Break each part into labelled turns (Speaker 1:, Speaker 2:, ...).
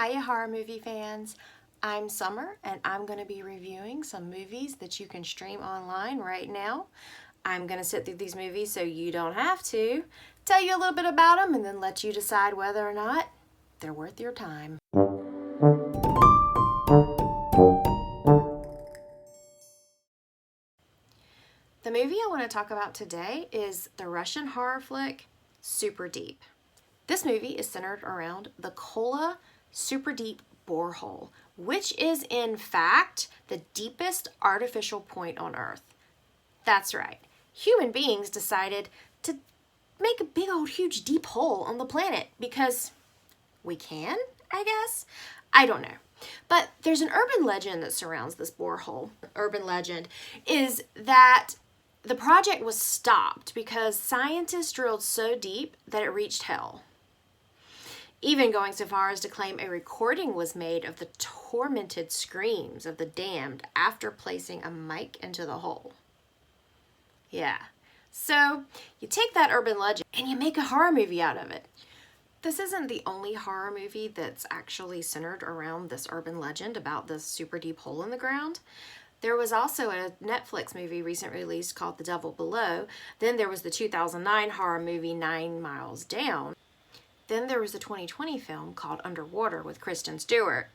Speaker 1: Hiya horror movie fans. I'm Summer and I'm going to be reviewing some movies that you can stream online right now. I'm going to sit through these movies so you don't have to, tell you a little bit about them, and then let you decide whether or not they're worth your time. The movie I want to talk about today is the Russian horror flick Superdeep. This movie is centered around the Kola Superdeep borehole, which is in fact the deepest artificial point on Earth. That's right. Human beings decided to make a big old huge deep hole on the planet because we can, I guess. I don't know. But there's an urban legend that surrounds this borehole. Urban legend is that the project was stopped because scientists drilled so deep that it reached hell. Even going so far as to claim a recording was made of the tormented screams of the damned after placing a mic into the hole. Yeah, so you take that urban legend and you make a horror movie out of it. This isn't the only horror movie that's actually centered around this urban legend about this super deep hole in the ground. There was also a Netflix movie recently released called The Devil Below. Then there was the 2009 horror movie 9 Miles Down. Then there was the 2020 film called Underwater with Kristen Stewart.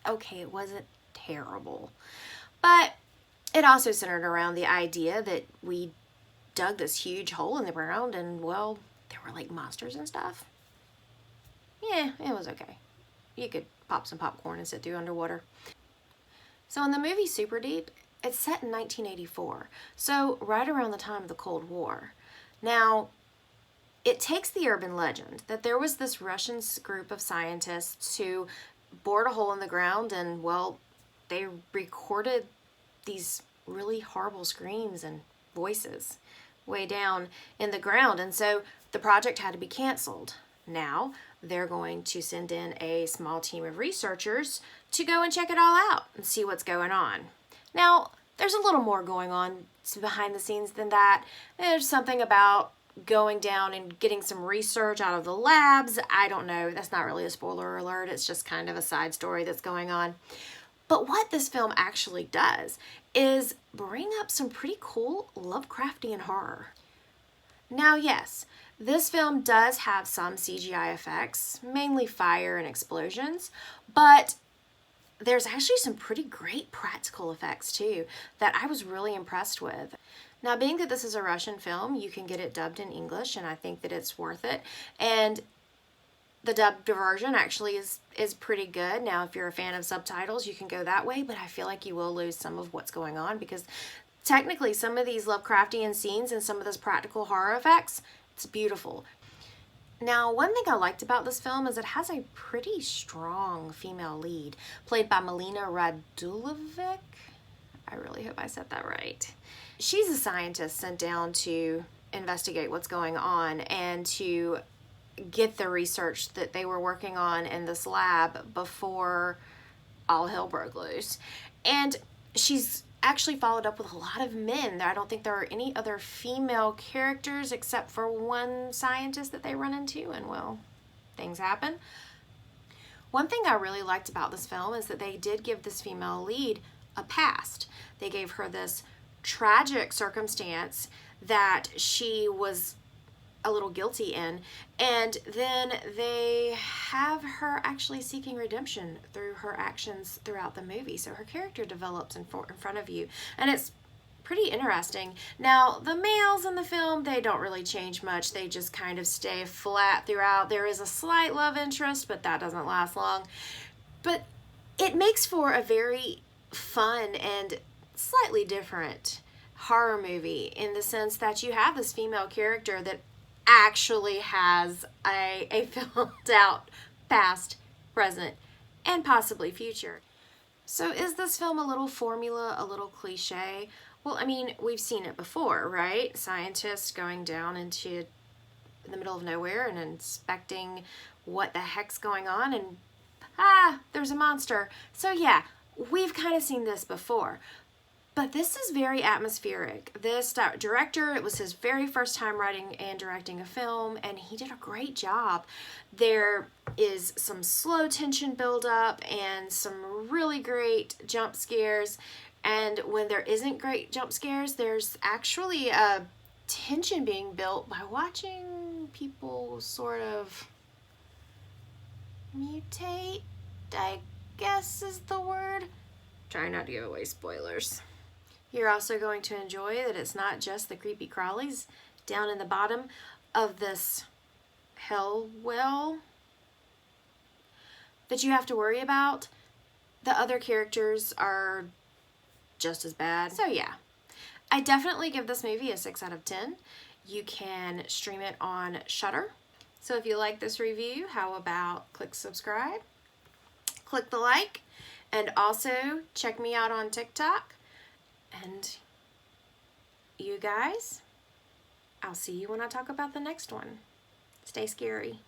Speaker 1: Okay, it wasn't terrible, but it also centered around the idea that we dug this huge hole in the ground and, well, there were like monsters and stuff. Yeah, it was okay. You could pop some popcorn and sit through underwater. So in the movie Superdeep, it's set in 1984, so right around the time of the Cold War. Now, it takes the urban legend that there was this Russian group of scientists who bored a hole in the ground and, well, they recorded these really horrible screams and voices way down in the ground. And so the project had to be canceled. Now they're going to send in a small team of researchers to go and check it all out and see what's going on. Now, there's a little more going on behind the scenes than that. There's something about going down and getting some research out of the labs. I don't know. That's not really a spoiler alert. It's just kind of a side story that's going on. But what this film actually does is bring up some pretty cool Lovecraftian horror. Now, yes, this film does have some CGI effects, mainly fire and explosions, but there's actually some pretty great practical effects too that I was really impressed with. Now, being that this is a Russian film, you can get it dubbed in English, and I think that it's worth it. And the dubbed version actually is pretty good. Now, if you're a fan of subtitles, you can go that way, but I feel like you will lose some of what's going on because technically some of these Lovecraftian scenes and some of those practical horror effects, it's beautiful. Now, one thing I liked about this film is it has a pretty strong female lead, played by Melina Radulovic. I really hope I said that right. She's a scientist sent down to investigate what's going on and to get the research that they were working on in this lab before all hell broke loose. And she's actually followed up with a lot of men. I don't think there are any other female characters except for one scientist that they run into, and, well, things happen. One thing I really liked about this film is that they did give this female lead a past. They gave her this tragic circumstance that she was a little guilty in, and then they have her actually seeking redemption through her actions throughout the movie. So her character develops in front of you, and it's pretty interesting. Now, the males in the film, they don't really change much. They just kind of stay flat throughout. There is a slight love interest, but that doesn't last long. But it makes for a very fun and slightly different horror movie in the sense that you have this female character that actually has a filmed out past, present, and possibly future. So is this film a little formula, a little cliche? Well, I mean, we've seen it before, right? Scientists going down into the middle of nowhere and inspecting what the heck's going on, and there's a monster. So yeah, we've kind of seen this before. But this is very atmospheric. This director, it was his very first time writing and directing a film, and he did a great job. There is some slow tension buildup and some really great jump scares. And when there isn't great jump scares, there's actually a tension being built by watching people sort of mutate, I guess is the word. Try not to give away spoilers. You're also going to enjoy that it's not just the creepy crawlies down in the bottom of this hell well that you have to worry about. The other characters are just as bad. So yeah, I definitely give this movie a 6 out of 10. You can stream it on Shudder. So if you like this review, how about click subscribe, click the like, and also check me out on TikTok. And you guys, I'll see you when I talk about the next one. Stay scary.